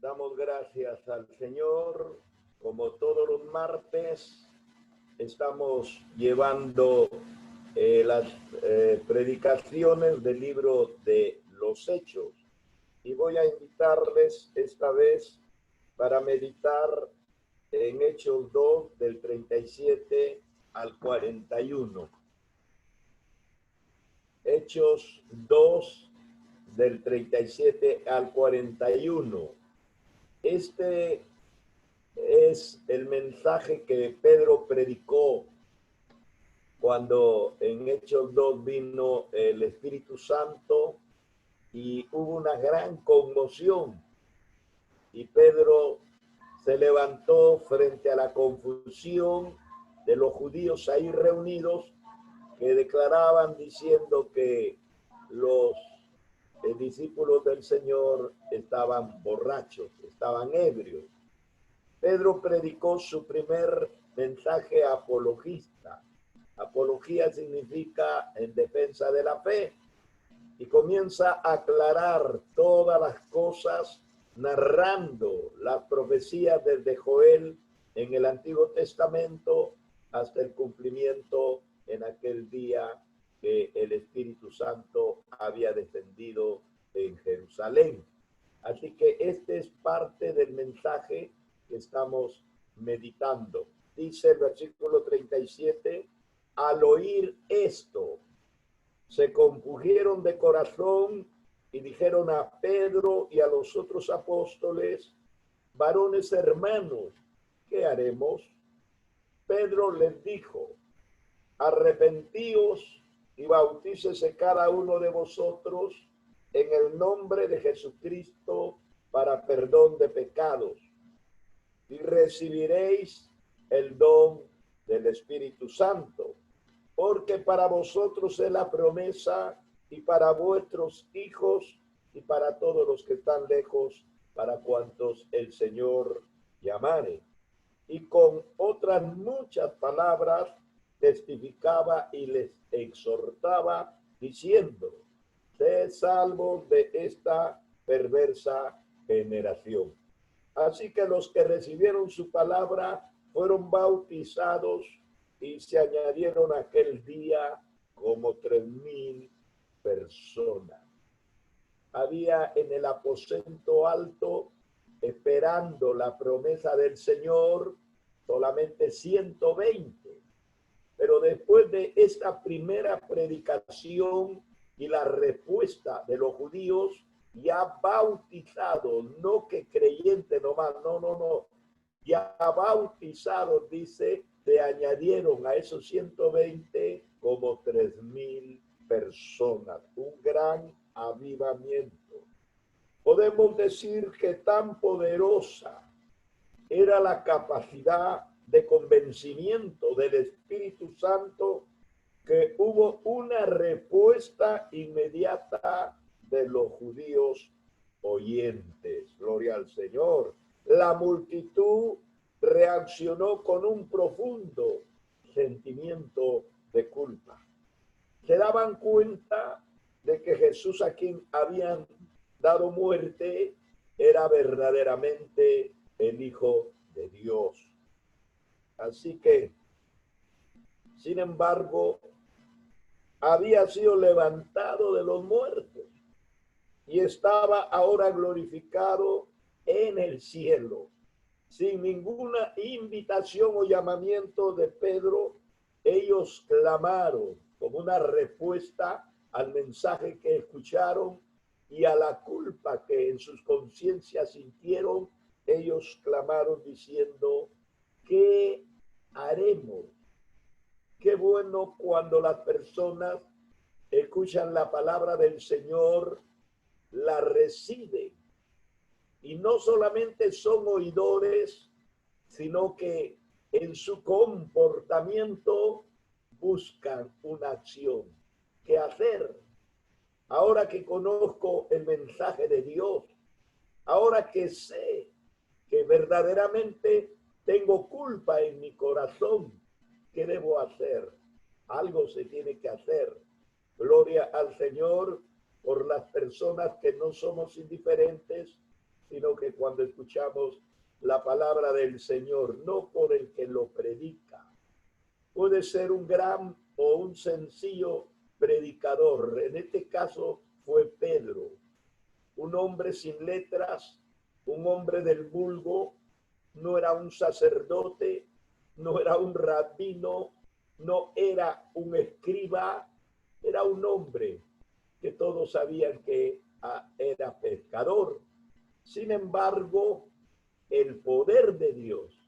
Damos gracias al Señor. Como todos los martes, estamos llevando las predicaciones del libro de los Hechos. Y voy a invitarles esta vez para meditar en Hechos 2 del 37 al 41. Hechos 2 del 37 al 41. Este es el mensaje que Pedro predicó cuando en Hechos 2 vino el Espíritu Santo y hubo una gran conmoción. Y Pedro se levantó frente a la confusión de los judíos ahí reunidos que declaraban diciendo que los discípulos del Señor estaban borrachos, estaban ebrios. Pedro predicó su primer mensaje apologista. Apología significa en defensa de la fe. Y comienza a aclarar todas las cosas, narrando las profecías desde Joel en el Antiguo Testamento hasta el cumplimiento en aquel día que el Espíritu Santo había descendido en Jerusalén. Así que este es parte del mensaje que estamos meditando. Dice el versículo 37, al oír esto, se compungieron de corazón y dijeron a Pedro y a los otros apóstoles, varones hermanos, ¿qué haremos? Pedro les dijo, arrepentíos y bautícese cada uno de vosotros en el nombre de Jesucristo para perdón de pecados y recibiréis el don del Espíritu Santo, porque para vosotros es la promesa y para vuestros hijos y para todos los que están lejos, para cuantos el Señor llamare. Y con otras muchas palabras testificaba y les exhortaba diciendo, sed salvos de esta perversa generación. Así que los que recibieron su palabra fueron bautizados y se añadieron aquel día como 3,000 personas. Había en el aposento alto, esperando la promesa del Señor, solamente 120. Pero después de esta primera predicación y la respuesta de los judíos, ya bautizados, no que creyentes nomás, no, ya bautizados, dice, se añadieron a esos 120 como 3,000 personas, un gran avivamiento. Podemos decir que tan poderosa era la capacidad de convencimiento del Espíritu Santo que hubo una respuesta inmediata de los judíos oyentes. Gloria al Señor. La multitud reaccionó con un profundo sentimiento de culpa. Se daban cuenta de que Jesús, a quien habían dado muerte, era verdaderamente el Hijo de Dios. Así que, sin embargo, había sido levantado de los muertos y estaba ahora glorificado en el cielo. Sin ninguna invitación o llamamiento de Pedro, ellos clamaron como una respuesta al mensaje que escucharon y a la culpa que en sus conciencias sintieron. Ellos clamaron diciendo, ¿qué haremos? Qué bueno cuando las personas escuchan la palabra del Señor, la reciben y no solamente son oidores, sino que en su comportamiento buscan una acción. ¿Qué hacer? Ahora que conozco el mensaje de Dios, ahora que sé que verdaderamente tengo culpa en mi corazón, ¿qué debo hacer? Algo se tiene que hacer. Gloria al Señor por las personas que no somos indiferentes, sino que cuando escuchamos la palabra del Señor, no por el que lo predica. Puede ser un gran o un sencillo predicador. En este caso fue Pedro, un hombre sin letras, un hombre del vulgo, no era un sacerdote, no era un rabino, no era un escriba, era un hombre que todos sabían que era pescador. Sin embargo, el poder de Dios,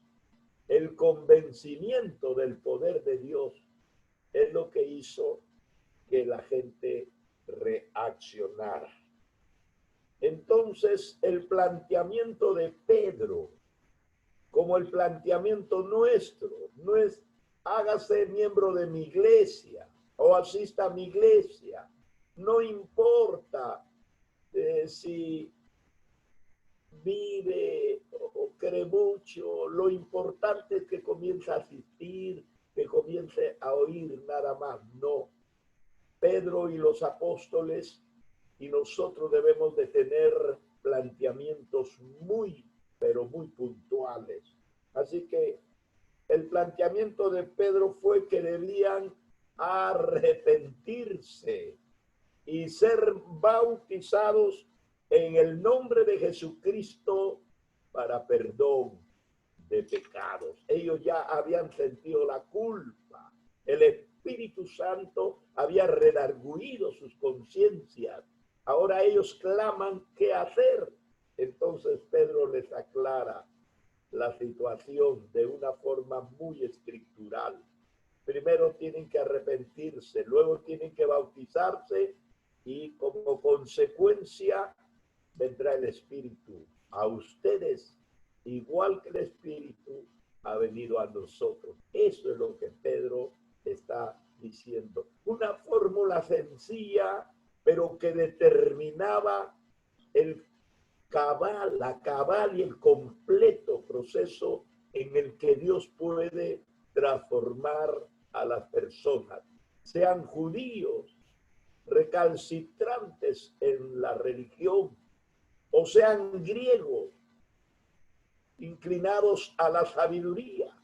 el convencimiento del poder de Dios es lo que hizo que la gente reaccionara. Entonces, el planteamiento de Pedro, como el planteamiento nuestro, no es hágase miembro de mi iglesia o asista a mi iglesia. No importa si vive o cree mucho, lo importante es que comience a asistir, que comience a oír nada más. No. Pedro y los apóstoles y nosotros debemos de tener planteamientos muy, pero muy puntuales. Así que el planteamiento de Pedro fue que debían arrepentirse y ser bautizados en el nombre de Jesucristo para perdón de pecados. Ellos ya habían sentido la culpa. El Espíritu Santo había redarguido sus conciencias. Ahora ellos claman qué hacer. Entonces Pedro les aclara la situación de una forma muy estructural. Primero tienen que arrepentirse, luego tienen que bautizarse y como consecuencia vendrá el Espíritu a ustedes, igual que el Espíritu ha venido a nosotros. Eso es lo que Pedro está diciendo. Una fórmula sencilla, pero que determinaba la cabal y el completo proceso en el que Dios puede transformar a las personas, sean judíos recalcitrantes en la religión, o sean griegos inclinados a la sabiduría,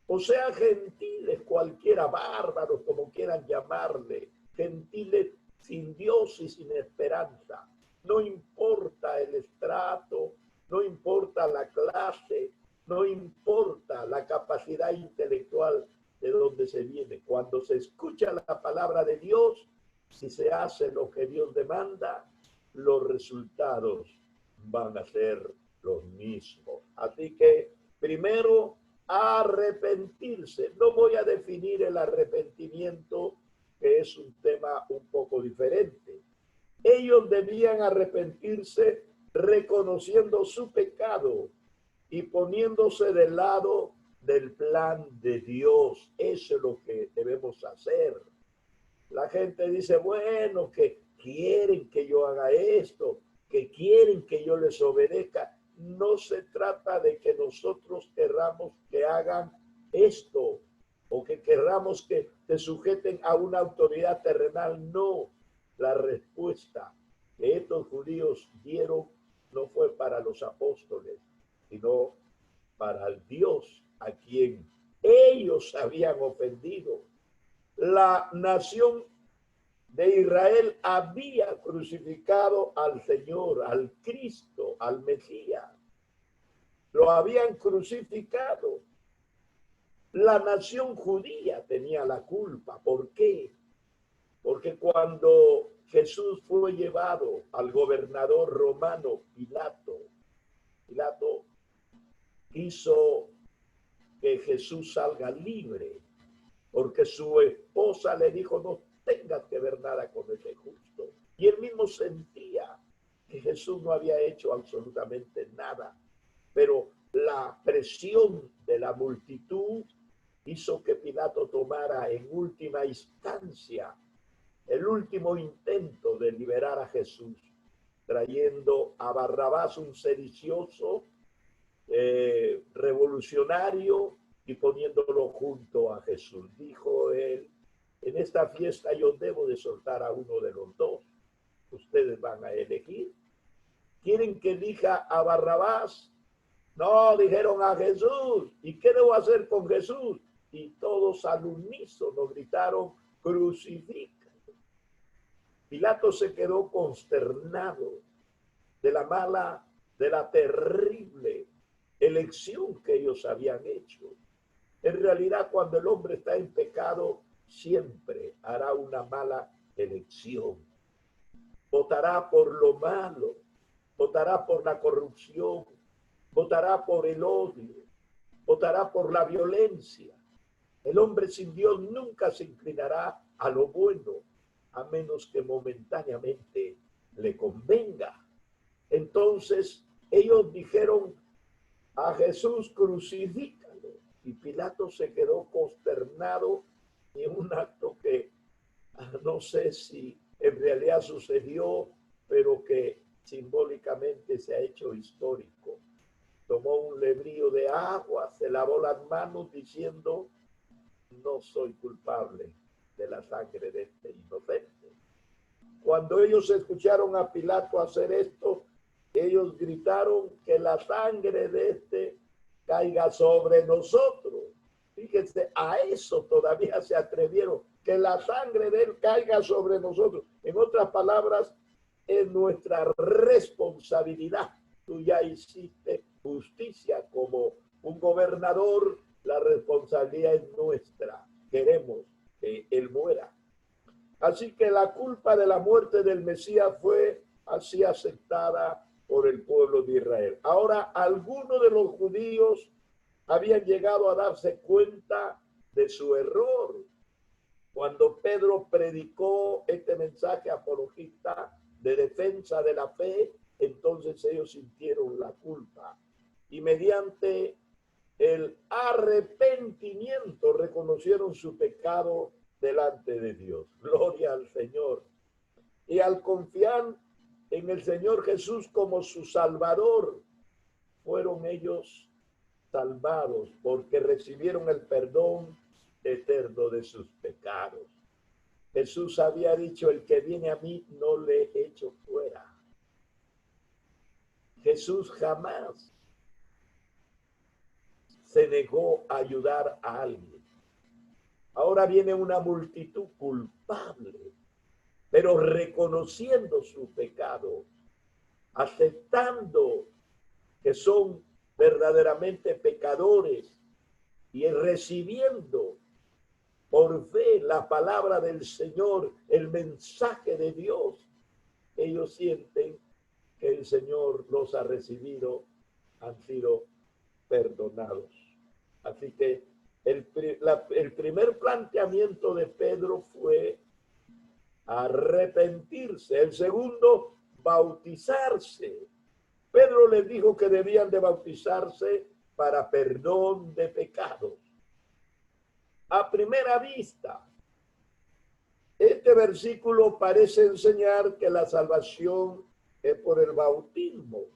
o sean gentiles, cualquiera, bárbaros, como quieran llamarle, gentiles sin Dios y sin esperanza. No importa el estrato, no importa la clase, no importa la capacidad intelectual de donde se viene. Cuando se escucha la palabra de Dios, si se hace lo que Dios demanda, los resultados van a ser los mismos. Así que, primero, arrepentirse. No voy a definir el arrepentimiento, que es un tema un poco diferente. Ellos debían arrepentirse reconociendo su pecado y poniéndose del lado del plan de Dios. Eso es lo que debemos hacer. La gente dice, bueno, que quieren que yo haga esto, que quieren que yo les obedezca. No se trata de que nosotros querramos que hagan esto o que querramos que se sujeten a una autoridad terrenal. No, la respuesta que estos judíos dieron no fue para los apóstoles, sino para el Dios a quien ellos habían ofendido. La nación de Israel había crucificado al Señor, al Cristo, al Mesías. Lo habían crucificado. La nación judía tenía la culpa. ¿Por qué? Porque cuando Jesús fue llevado al gobernador romano Pilato hizo que Jesús salga libre, porque su esposa le dijo, no tengas que ver nada con ese justo. Y él mismo sentía que Jesús no había hecho absolutamente nada, pero la presión de la multitud hizo que Pilato tomara en última instancia el último intento de liberar a Jesús, trayendo a Barrabás, un sedicioso, revolucionario, y poniéndolo junto a Jesús. Dijo él, en esta fiesta yo debo de soltar a uno de los dos. Ustedes van a elegir. ¿Quieren que elija a Barrabás? No, dijeron a Jesús. ¿Y qué debo hacer con Jesús? Y todos al unísono gritaron, crucifícalo. Pilato se quedó consternado de la terrible elección que ellos habían hecho. En realidad, cuando el hombre está en pecado, siempre hará una mala elección. Votará por lo malo, votará por la corrupción, votará por el odio, votará por la violencia. El hombre sin Dios nunca se inclinará a lo bueno, a menos que momentáneamente le convenga. Entonces ellos dijeron a Jesús, crucifícalo. Y Pilato se quedó consternado en un acto que no sé si en realidad sucedió, pero que simbólicamente se ha hecho histórico. Tomó un lebrío de agua, se lavó las manos diciendo, no soy culpable de la sangre de este inocente. Cuando ellos escucharon a Pilato hacer esto, ellos gritaron que la sangre de este caiga sobre nosotros. Fíjense, a eso todavía se atrevieron, que la sangre de él caiga sobre nosotros. En otras palabras, es nuestra responsabilidad. Tú ya hiciste justicia como un gobernador, la responsabilidad es nuestra. Queremos que él muera. Así que la culpa de la muerte del Mesías fue así aceptada por el pueblo de Israel. Ahora, algunos de los judíos habían llegado a darse cuenta de su error. Cuando Pedro predicó este mensaje apologista de defensa de la fe, entonces ellos sintieron la culpa. Y mediante el arrepentimiento reconocieron su pecado delante de Dios. Gloria al Señor. Y al confiar en el Señor Jesús como su Salvador, fueron ellos salvados porque recibieron el perdón eterno de sus pecados. Jesús había dicho, el que viene a mí no le echo fuera. Jesús jamás se negó a ayudar a alguien. Ahora viene una multitud culpable, pero reconociendo su pecado, aceptando que son verdaderamente pecadores y recibiendo por fe la palabra del Señor, el mensaje de Dios, ellos sienten que el Señor los ha recibido, han sido perdonados. Así que el primer planteamiento de Pedro fue arrepentirse. El segundo, bautizarse. Pedro les dijo que debían de bautizarse para perdón de pecados. A primera vista, este versículo parece enseñar que la salvación es por el bautismo.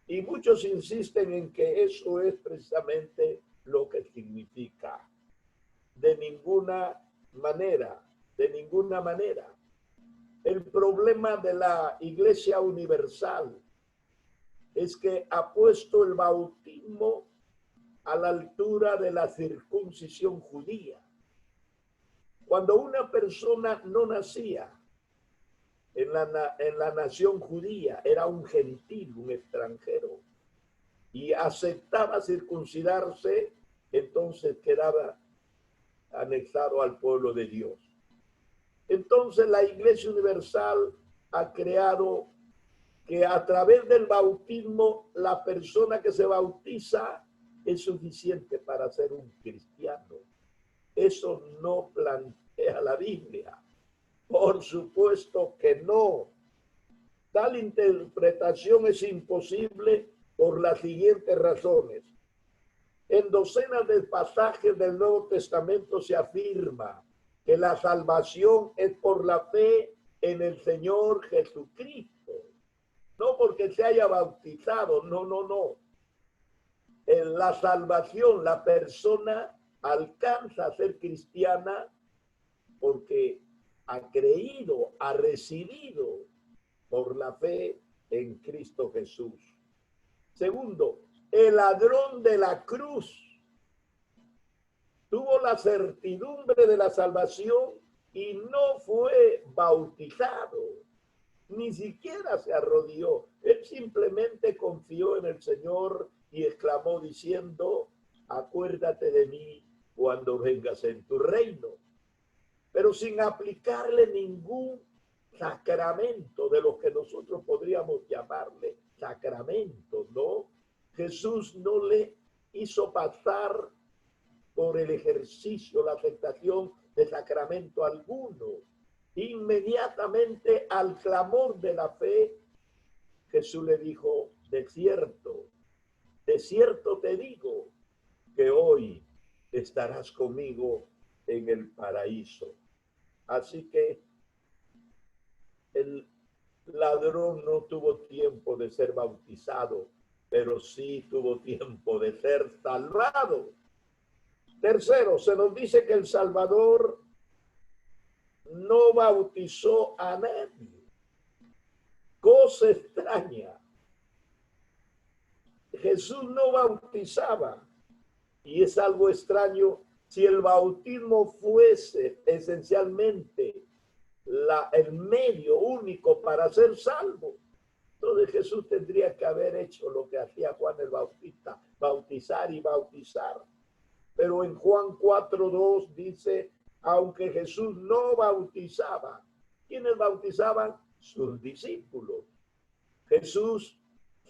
Y muchos insisten en que eso es precisamente lo que significa. De ninguna manera, de ninguna manera. El problema de la Iglesia Universal es que ha puesto el bautismo a la altura de la circuncisión judía. Cuando una persona no nacía en la nación judía, era un gentil, un extranjero, y aceptaba circuncidarse, entonces quedaba anexado al pueblo de Dios. Entonces la Iglesia Universal ha creado que a través del bautismo la persona que se bautiza es suficiente para ser un cristiano. Eso no plantea la Biblia. Por supuesto que no. Tal interpretación es imposible por las siguientes razones. En docenas de pasajes del Nuevo Testamento se afirma que la salvación es por la fe en el Señor Jesucristo. No porque se haya bautizado, no. En la salvación, la persona alcanza a ser cristiana porque ha creído, ha recibido por la fe en Cristo Jesús. Segundo, el ladrón de la cruz tuvo la certidumbre de la salvación y no fue bautizado, ni siquiera se arrodilló. Él simplemente confió en el Señor y exclamó diciendo: acuérdate de mí cuando vengas en tu reino. Pero sin aplicarle ningún sacramento de lo que nosotros podríamos llamarle sacramento, ¿no? Jesús no le hizo pasar por el ejercicio, la aceptación de sacramento alguno. Inmediatamente al clamor de la fe, Jesús le dijo: de cierto te digo que hoy estarás conmigo en el paraíso. Así que el ladrón no tuvo tiempo de ser bautizado, pero sí tuvo tiempo de ser salvado. Tercero, se nos dice que el Salvador no bautizó a nadie. Cosa extraña. Jesús no bautizaba. Y es algo extraño si el bautismo fuese esencialmente el medio único para ser salvo. Entonces Jesús tendría que haber hecho lo que hacía Juan el Bautista, bautizar y bautizar. Pero en Juan 4:2 dice: aunque Jesús no bautizaba, ¿quiénes bautizaban? Sus discípulos. Jesús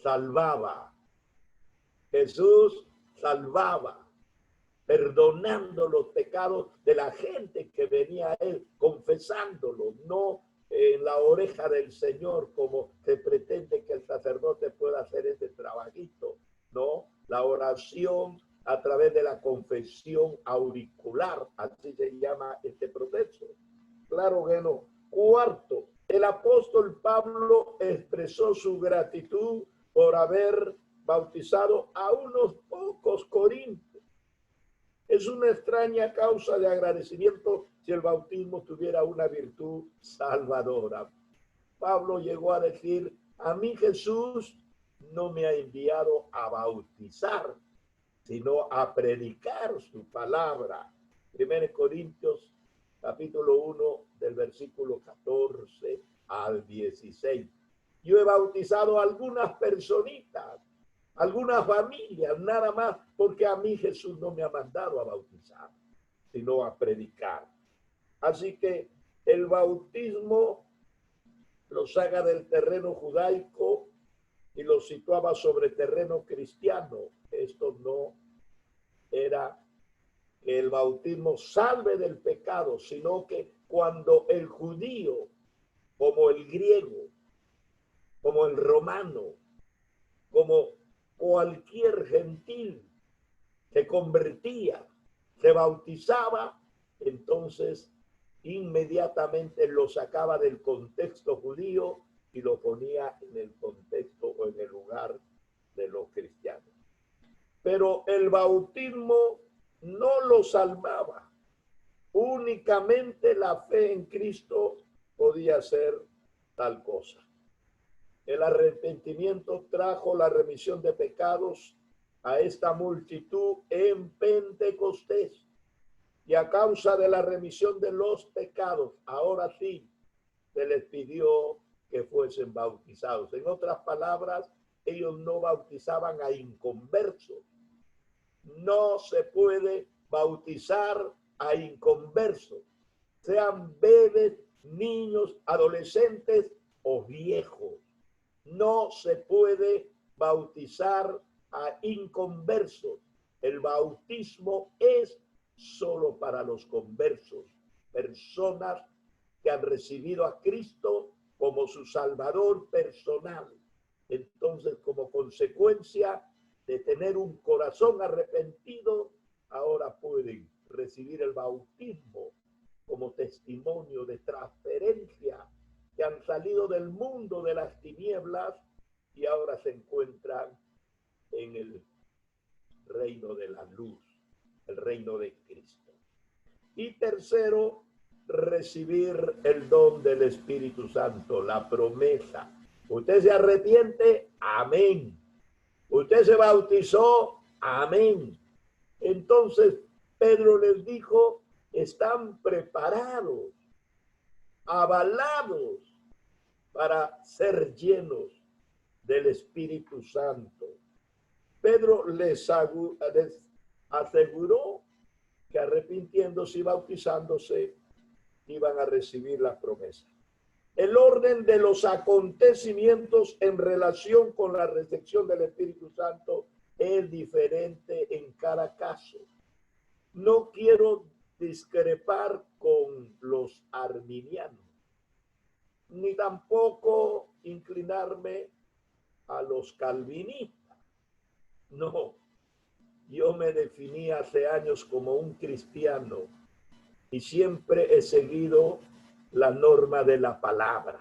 salvaba. Jesús salvaba, perdonando los pecados de la gente que venía a él, confesándolo, no en la oreja del Señor como se pretende que el sacerdote pueda hacer ese trabajito, no, la oración a través de la confesión auricular, así se llama este proceso. Claro que no. Cuarto, el apóstol Pablo expresó su gratitud por haber bautizado a unos pocos corintios. Es una extraña causa de agradecimiento si el bautismo tuviera una virtud salvadora. Pablo llegó a decir: a mí Jesús no me ha enviado a bautizar, sino a predicar su palabra. 1 Corintios capítulo 1 del versículo 14 al 16. Yo he bautizado a algunas personitas, algunas familias, nada más, porque a mí Jesús no me ha mandado a bautizar, sino a predicar. Así que el bautismo lo saca del terreno judaico y lo situaba sobre terreno cristiano. Esto no era que el bautismo salve del pecado, sino que cuando el judío, como el griego, como el romano, como cualquier gentil, se convertía, se bautizaba, entonces inmediatamente lo sacaba del contexto judío y lo ponía en el contexto o en el lugar de los cristianos. Pero el bautismo no lo salvaba. Únicamente la fe en Cristo podía hacer tal cosa. El arrepentimiento trajo la remisión de pecados a esta multitud en Pentecostés. Y a causa de la remisión de los pecados, ahora sí, se les pidió que fuesen bautizados. En otras palabras, ellos no bautizaban a inconversos. No se puede bautizar a inconversos, sean bebés, niños, adolescentes o viejos. No se puede bautizar a inconversos. El bautismo es solo para los conversos, personas que han recibido a Cristo como su Salvador personal. Entonces, como consecuencia de tener un corazón arrepentido, ahora pueden recibir el bautismo como testimonio de transferencia, que han salido del mundo de las tinieblas y ahora se encuentran en el reino de la luz, el reino de Cristo. Y tercero, recibir el don del Espíritu Santo, la promesa. Usted se arrepiente, amén. Usted se bautizó, amén. Entonces Pedro les dijo, están preparados, avalados para ser llenos del Espíritu Santo. Pedro les aseguró que arrepintiéndose y bautizándose iban a recibir la promesa. El orden de los acontecimientos en relación con la recepción del Espíritu Santo es diferente en cada caso. No quiero discrepar con los arminianos, ni tampoco inclinarme a los calvinistas. No, yo me definí hace años como un cristiano y siempre he seguido la norma de la palabra.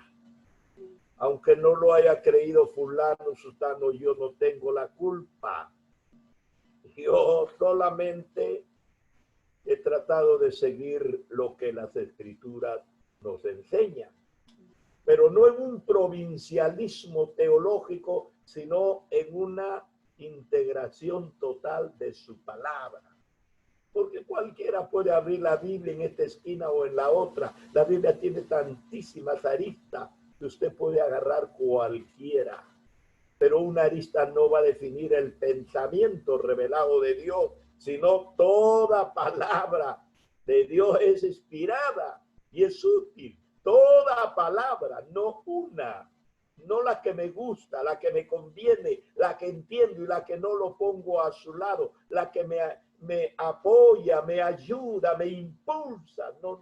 Aunque no lo haya creído fulano, sutano, yo no tengo la culpa. Yo solamente he tratado de seguir lo que las escrituras nos enseñan, pero no en un provincialismo teológico, sino en una integración total de su palabra. Porque cualquiera puede abrir la Biblia en esta esquina o en la otra. La Biblia tiene tantísimas aristas que usted puede agarrar cualquiera. Pero una arista no va a definir el pensamiento revelado de Dios, sino toda palabra de Dios es inspirada y es útil. Toda palabra, no una, no la que me gusta, la que me conviene, la que entiendo y la que no lo pongo a su lado, la que me apoya, me ayuda, me impulsa. No.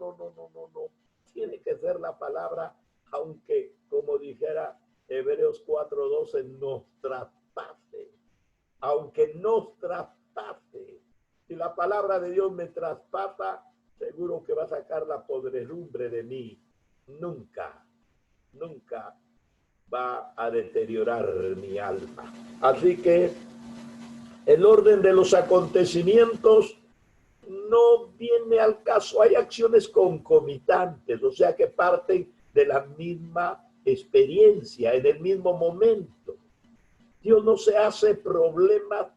Tiene que ser la palabra, aunque, como dijera Hebreos 4:12, nos traspase. Aunque nos traspase. Si la palabra de Dios me traspasa, seguro que va a sacar la podredumbre de mí. Nunca va a deteriorar mi alma. Así que el orden de los acontecimientos no viene al caso. Hay acciones concomitantes, o sea que parten de la misma experiencia, en el mismo momento. Dios no se hace problema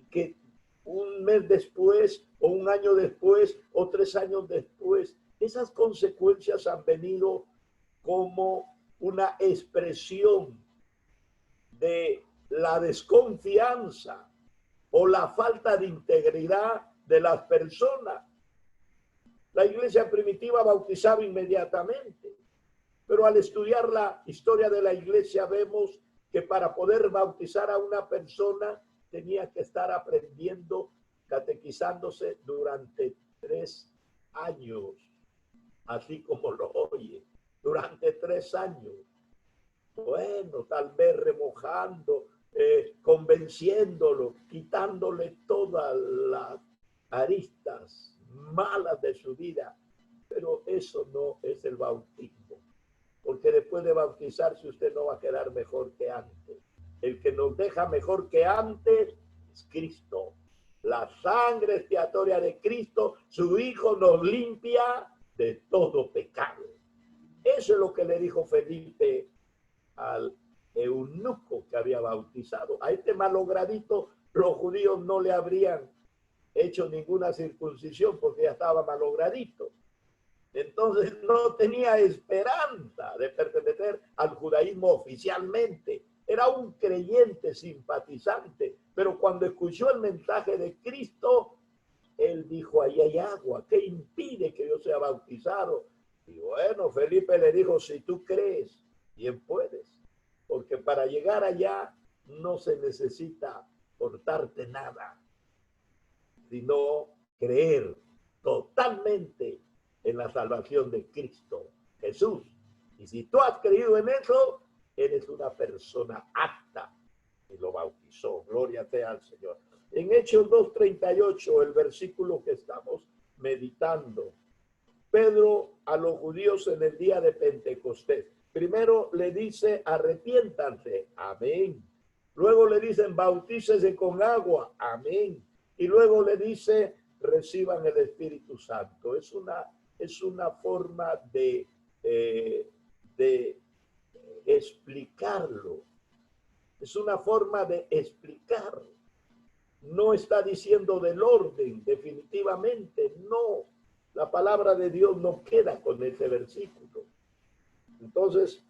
que un mes después, o un año después, o 3 años después. Esas consecuencias han venido como una expresión de la desconfianza o la falta de integridad de las personas. La iglesia primitiva bautizaba inmediatamente, pero al estudiar la historia de la iglesia vemos que para poder bautizar a una persona tenía que estar aprendiendo, catequizándose durante 3 años, así como lo oye, durante 3 años. Bueno, tal vez remojando, convenciéndolo, quitándole todas las aristas malas de su vida. Pero eso no es el bautismo, porque después de bautizarse usted no va a quedar mejor que antes. El que nos deja mejor que antes es Cristo. La sangre expiatoria de Cristo, su Hijo, nos limpia de todo pecado. Eso es lo que le dijo Felipe al eunuco que había bautizado. A este malogradito los judíos no le habrían hecho ninguna circuncisión porque ya estaba malogradito. Entonces no tenía esperanza de pertenecer al judaísmo oficialmente. Era un creyente simpatizante, pero cuando escuchó el mensaje de Cristo, él dijo, ahí hay agua, ¿qué impide que yo sea bautizado? Y bueno, Felipe le dijo, si tú crees, bien puedes, porque para llegar allá no se necesita portarte nada, sino creer totalmente en la salvación de Cristo Jesús. Y si tú has creído en eso, eres una persona apta. Y lo bautizó. Gloria sea al Señor. En Hechos 2:38, el versículo que estamos meditando, Pedro a los judíos en el día de Pentecostés, primero le dice, arrepiéntanse, amén. Luego le dicen, bautícese con agua, amén. Y luego le dice, reciban el Espíritu Santo. Es una forma de explicarlo. Es una forma de explicar. No está diciendo del orden, definitivamente, no. La palabra de Dios no queda con ese versículo. Entonces,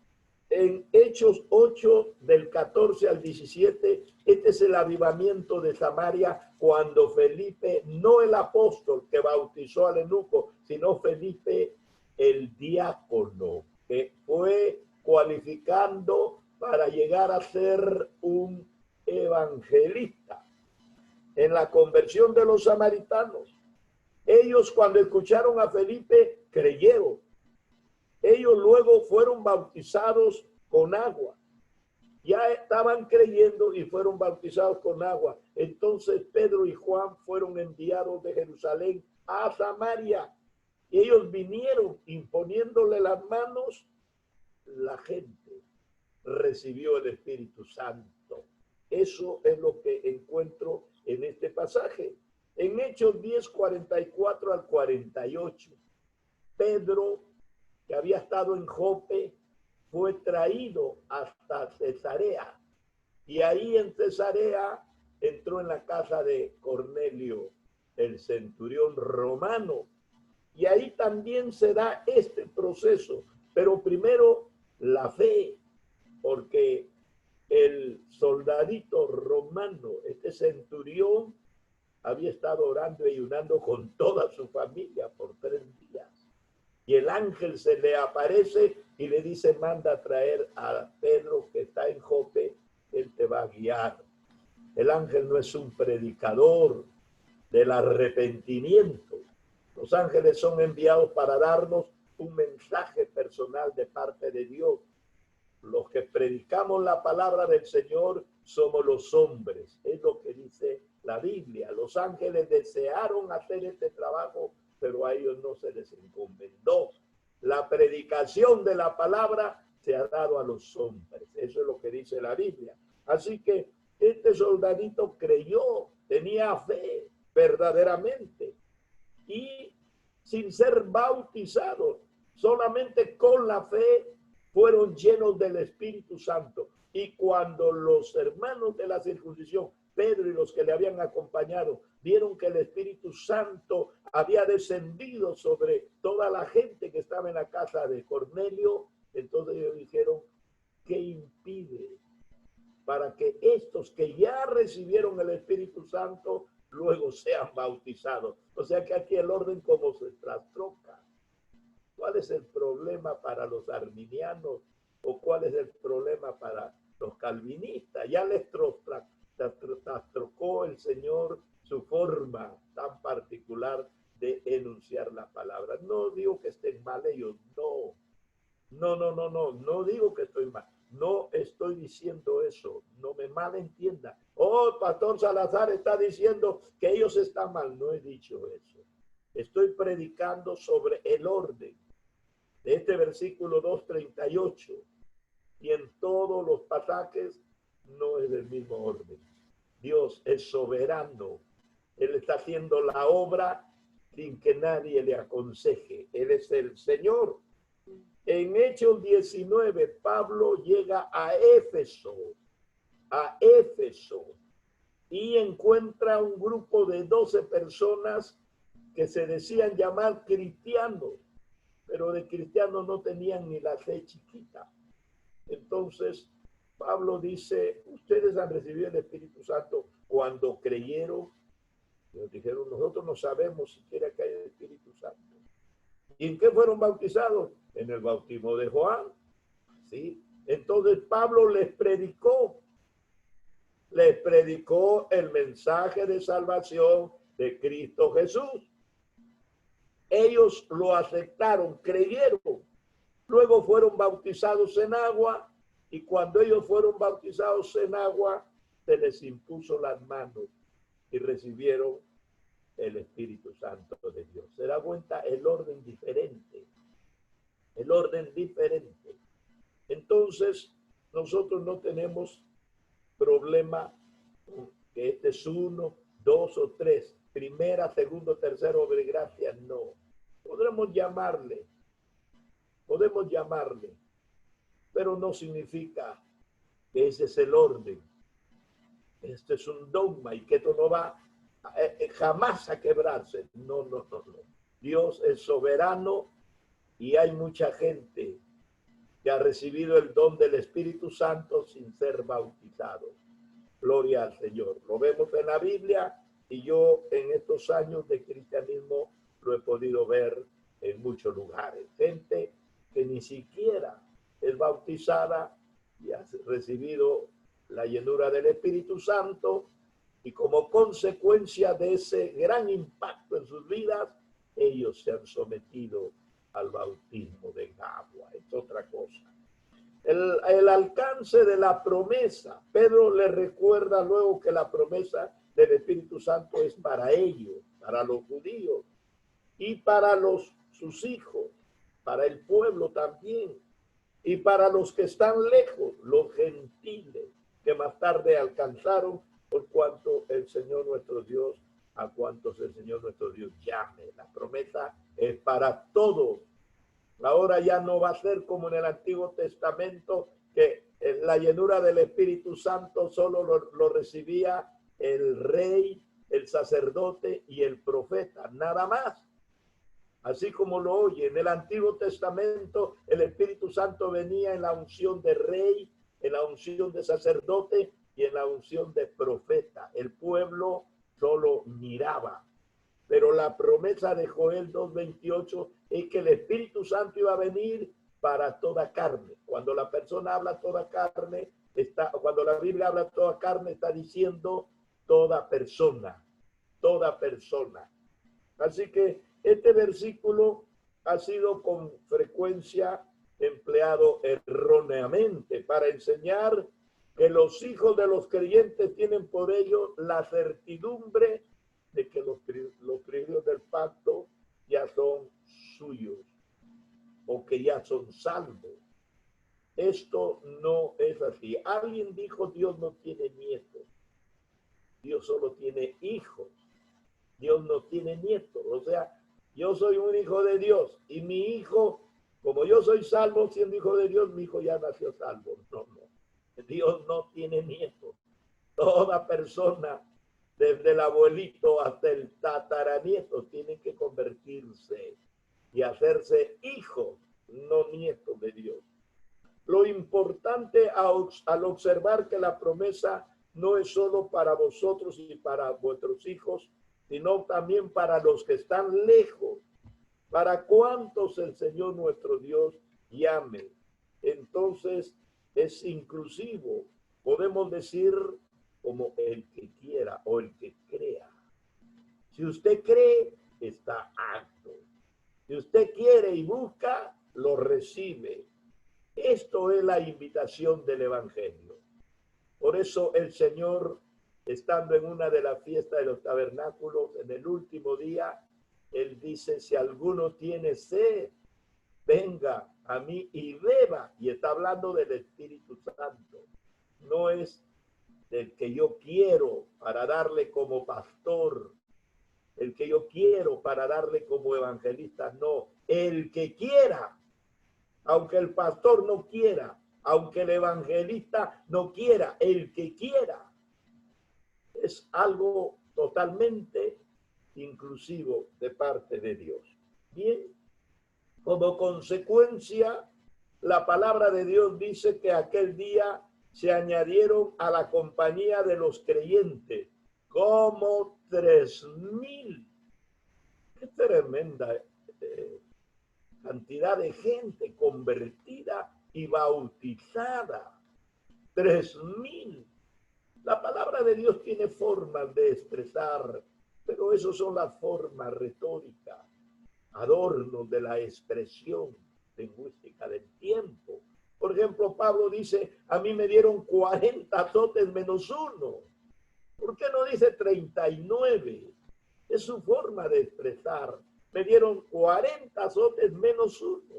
en Hechos 8, del 14 al 17, este es el avivamiento de Samaria cuando Felipe, no el apóstol que bautizó al eunuco, sino Felipe el diácono, que fue cualificando para llegar a ser un evangelista. En la conversión de los samaritanos, ellos cuando escucharon a Felipe creyeron. Ellos luego fueron bautizados con agua. Ya estaban creyendo y fueron bautizados con agua. Entonces Pedro y Juan fueron enviados de Jerusalén a Samaria. Y ellos vinieron imponiéndole las manos. La gente recibió el Espíritu Santo. Eso es lo que encuentro en este pasaje. En Hechos 10, 44 al 48, Pedro, que había estado en Jope, fue traído hasta Cesarea. Y ahí en Cesarea entró en la casa de Cornelio, el centurión romano. Y ahí también se da este proceso. Pero primero la fe, porque el soldadito romano, este centurión, había estado orando y ayunando con toda su familia por 3 días. Y el ángel se le aparece y le dice, manda a traer a Pedro que está en Jope, él te va a guiar. El ángel no es un predicador del arrepentimiento. Los ángeles son enviados para darnos un mensaje personal de parte de Dios. Los que predicamos la palabra del Señor somos los hombres. Es lo que dice la Biblia. Los ángeles desearon hacer este trabajo, pero a ellos no se les encomendó. La predicación de la palabra se ha dado a los hombres. Eso es lo que dice la Biblia. Así que este soldadito creyó, tenía fe verdaderamente. Y sin ser bautizado, solamente con la fe, fueron llenos del Espíritu Santo. Y cuando los hermanos de la circuncisión, Pedro y los que le habían acompañado, vieron que el Espíritu Santo había descendido sobre toda la gente que estaba en la casa de Cornelio, entonces ellos dijeron, ¿qué impide para que estos que ya recibieron el Espíritu Santo luego sean bautizados? O sea que aquí el orden como se trastroca. ¿Cuál es el problema para los arminianos o cuál es el problema para los calvinistas? Ya les trastocó el Señor su forma tan particular de enunciar la palabra. No digo que estén mal ellos, no digo que estoy mal. No estoy diciendo eso, no me malentienda. Oh, Pastor Salazar está diciendo que ellos están mal. No he dicho eso. Estoy predicando sobre el orden de este versículo 2:38, y en todos los pasajes no es del mismo orden. Dios es soberano. Él está haciendo la obra sin que nadie le aconseje. Él es el Señor. En Hechos 19, Pablo llega a Éfeso, y encuentra un grupo de 12 personas que se decían llamar cristianos, pero de cristianos no tenían ni la fe chiquita. Entonces, Pablo dice, ustedes han recibido el Espíritu Santo cuando creyeron. Nos dijeron, nosotros no sabemos siquiera que hay el Espíritu Santo. ¿Y en qué fueron bautizados? En el bautismo de Juan. ¿Sí? Entonces Pablo les predicó el mensaje de salvación de Cristo Jesús. Ellos lo aceptaron, creyeron. Luego fueron bautizados en agua, y cuando ellos fueron bautizados en agua, se les impuso las manos y recibieron el Espíritu Santo de Dios. Se da cuenta el orden diferente. El orden diferente. Entonces, nosotros no tenemos problema que este es 1, 2 o 3. Primera, segundo, tercero, obra y gracia, no. Podemos llamarle. pero no significa que ese es el orden. Este es un dogma y que esto no va jamás a quebrarse. No, no, no, no. Dios es soberano y hay mucha gente que ha recibido el don del Espíritu Santo sin ser bautizado. Gloria al Señor. Lo vemos en la Biblia y yo en estos años de cristianismo lo he podido ver en muchos lugares. Gente que ni siquiera es bautizada y ha recibido la llenura del Espíritu Santo y como consecuencia de ese gran impacto en sus vidas, ellos se han sometido al bautismo de agua. Es otra cosa. El alcance de la promesa. Pedro le recuerda luego que la promesa del Espíritu Santo es para ellos, para los judíos y para sus hijos, para el pueblo también y para los que están lejos, los gentiles que más tarde alcanzaron por cuanto el Señor nuestro Dios, a cuantos el Señor nuestro Dios llame. La promesa es para todos. Ahora ya no va a ser como en el Antiguo Testamento, que la llenura del Espíritu Santo solo lo recibía el rey, el sacerdote y el profeta, nada más. Así como lo oye, en el Antiguo Testamento el Espíritu Santo venía en la unción de rey, en la unción de sacerdote y en la unción de profeta. El pueblo solo miraba. Pero la promesa de Joel 2:28 es que el Espíritu Santo iba a venir para toda carne. Cuando la persona habla toda carne, cuando la Biblia habla toda carne, está diciendo toda persona, toda persona. Así que este versículo ha sido con frecuencia empleado erróneamente para enseñar que los hijos de los creyentes tienen por ello la certidumbre de que los privilegios del pacto ya son suyos o que ya son salvos. Esto no es así. Alguien dijo: Dios no tiene nietos, Dios solo tiene hijos. Dios no tiene nietos. O sea, yo soy un hijo de Dios y mi hijo, como yo soy salvo siendo hijo de Dios, mi hijo ya nació salvo. No, no. Dios no tiene nietos. Toda persona, desde el abuelito hasta el tataranieto, tiene que convertirse y hacerse hijos, no nietos de Dios. Lo importante al observar que la promesa no es solo para vosotros y para vuestros hijos, sino también para los que están lejos, para cuantos el Señor nuestro Dios llame. Entonces es inclusivo. Podemos decir como el que quiera o el que crea. Si usted cree, está apto. Si usted quiere y busca, lo recibe. Esto es la invitación del Evangelio. Por eso el Señor, estando en una de las fiestas de los tabernáculos, en el último día, Él dice: si alguno tiene sed, venga a mí y beba. Y está hablando del Espíritu Santo. No es del que yo quiero para darle como pastor, el que yo quiero para darle como evangelista, no. El que quiera, aunque el pastor no quiera, aunque el evangelista no quiera, el que quiera. Es algo totalmente inclusivo de parte de Dios. Bien, como consecuencia, la palabra de Dios dice que aquel día se añadieron a la compañía de los creyentes como 3,000. Qué tremenda cantidad de gente convertida y bautizada. 3,000. La palabra de Dios tiene formas de expresar, pero esas son las formas retóricas, adornos de la expresión lingüística del tiempo. Por ejemplo, Pablo dice: a mí me dieron 40 azotes menos uno. ¿Por qué no dice 39? Es su forma de expresar. Me dieron 40 azotes menos uno.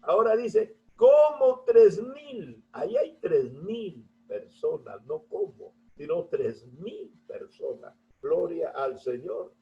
Ahora dice, como 3,000. Ahí hay 3,000 personas, no como, sino 3,000 personas. Gloria al Señor.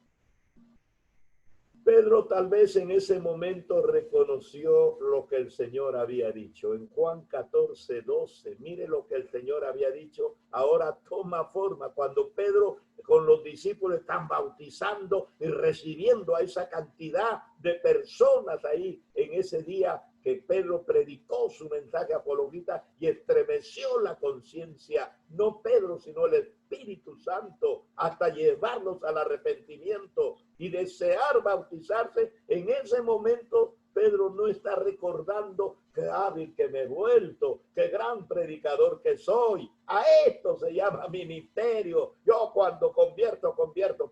Pedro tal vez en ese momento reconoció lo que el Señor había dicho. En Juan 14:12, mire lo que el Señor había dicho, ahora toma forma. Cuando Pedro con los discípulos están bautizando y recibiendo a esa cantidad de personas ahí en ese día que Pedro predicó su mensaje apologista y estremeció la conciencia, no Pedro, sino el Espíritu Santo, hasta llevarlos al arrepentimiento y desear bautizarse. En ese momento Pedro no está recordando qué hábil que me he vuelto, qué gran predicador que soy. A esto se llama ministerio. Yo cuando convierto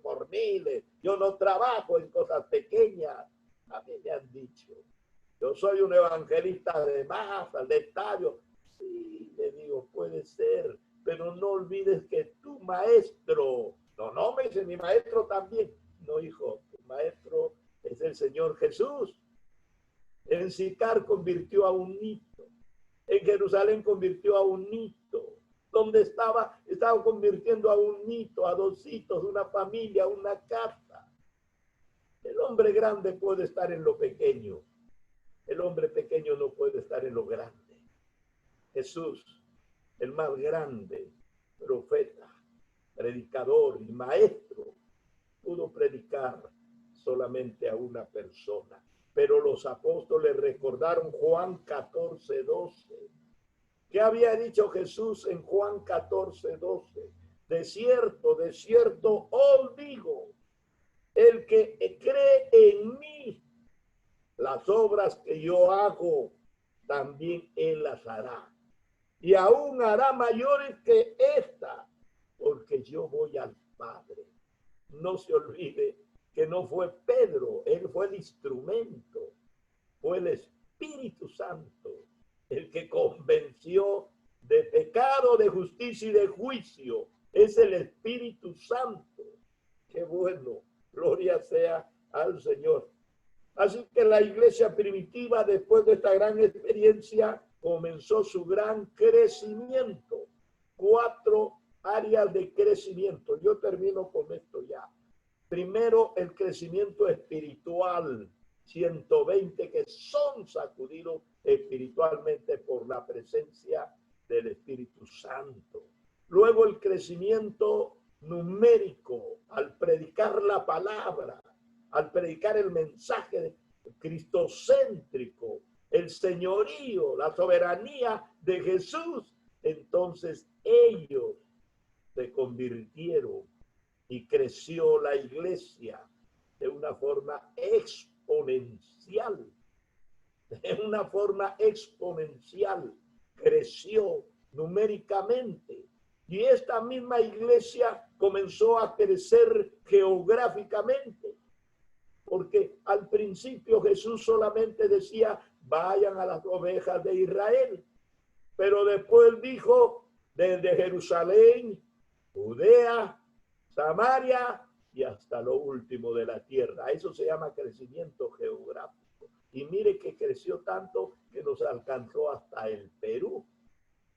por miles. Yo no trabajo en cosas pequeñas. A mí me han dicho, yo soy un evangelista de masas, de estadio. Sí, le digo, puede ser, pero no olvides que tu maestro, no me dice mi maestro también. No, hijo, tu maestro es el Señor Jesús. En Sicar convirtió a un hito. En Jerusalén convirtió a un hito. Donde estaba convirtiendo a un hito, a dos hitos, una familia, una casa. El hombre grande puede estar en lo pequeño. El hombre pequeño no puede estar en lo grande. Jesús, el más grande profeta, predicador y maestro, pudo predicar solamente a una persona. Pero los apóstoles recordaron Juan 14:12. ¿Qué había dicho Jesús en Juan 14:12? De cierto os digo, el que cree en mí, las obras que yo hago, también él las hará. Y aún hará mayores que esta, porque yo voy al Padre. No se olvide que no fue Pedro, él fue el instrumento, fue el Espíritu Santo el que convenció de pecado, de justicia y de juicio. Es el Espíritu Santo. Qué bueno, gloria sea al Señor. Así que la iglesia primitiva, después de esta gran experiencia, comenzó su gran crecimiento. 4 áreas de crecimiento. Yo termino con esto ya. Primero, el crecimiento espiritual. 120 que son sacudidos espiritualmente por la presencia del Espíritu Santo. Luego, el crecimiento numérico al predicar la palabra, al predicar el mensaje cristocéntrico, el señorío, la soberanía de Jesús. Entonces ellos se convirtieron y creció la iglesia de una forma exponencial. De una forma exponencial creció numéricamente. Y esta misma iglesia comenzó a crecer geográficamente. Porque al principio Jesús solamente decía, vayan a las ovejas de Israel. Pero después dijo, desde Jerusalén, Judea, Samaria y hasta lo último de la tierra. Eso se llama crecimiento geográfico. Y mire que creció tanto que nos alcanzó hasta el Perú.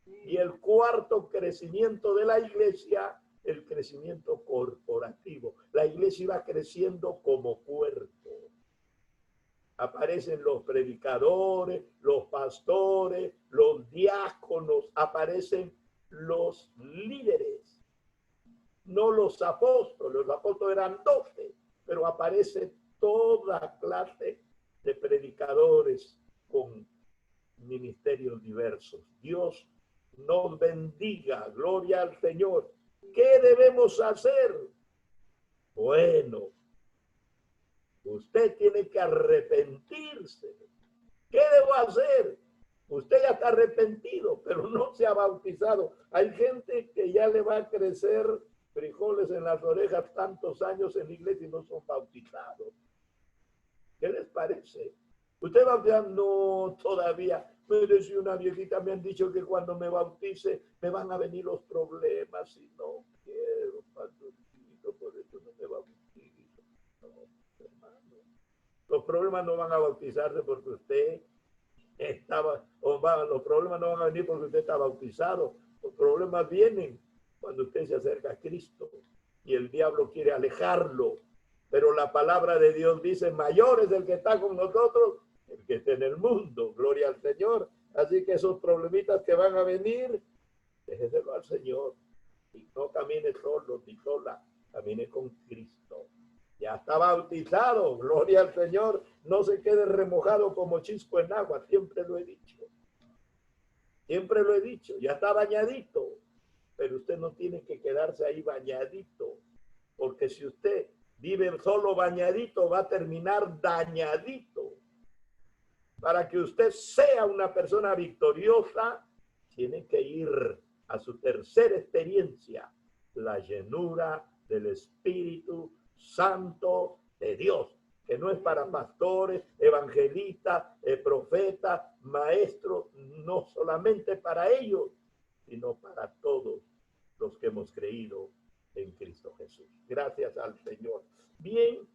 Y el cuarto crecimiento de la iglesia, el crecimiento corporativo. La iglesia iba creciendo como cuerpo. Aparecen los predicadores, los pastores, los diáconos, aparecen los líderes, no los apóstoles. Los apóstoles eran 12, pero aparece toda clase de predicadores con ministerios diversos. Dios nos bendiga, gloria al Señor. ¿Qué debemos hacer? Bueno, usted tiene que arrepentirse. ¿Qué debo hacer? Usted ya está arrepentido, pero no se ha bautizado. Hay gente que ya le va a crecer frijoles en las orejas tantos años en la iglesia y no son bautizados. ¿Qué les parece? ¿Usted bautizado? No, todavía. Me decía una viejita, me han dicho que cuando me bautice me van a venir los problemas y no quiero, pastorcito, por eso no me bautizo. No, hermano. Los problemas no van a bautizarse porque usted estaba, los problemas no van a venir porque usted está bautizado. Los problemas vienen cuando usted se acerca a Cristo y el diablo quiere alejarlo. Pero la palabra de Dios dice, mayor es el que está con nosotros, el que está en el mundo. Gloria al Señor. Así que esos problemitas que van a venir, déjeselo al Señor. Y no camine solo ni sola, camine con Cristo. Ya está bautizado, gloria al Señor. No se quede remojado como chisco en agua, siempre lo he dicho. Siempre lo he dicho, ya está bañadito. Pero usted no tiene que quedarse ahí bañadito. Porque si usted vive solo bañadito, va a terminar dañadito. Para que usted sea una persona victoriosa, tiene que ir a su tercera experiencia, la llenura del Espíritu Santo de Dios, que no es para pastores, evangelistas, profetas, maestros, no solamente para ellos, sino para todos los que hemos creído en Cristo Jesús. Gracias al Señor. Bien,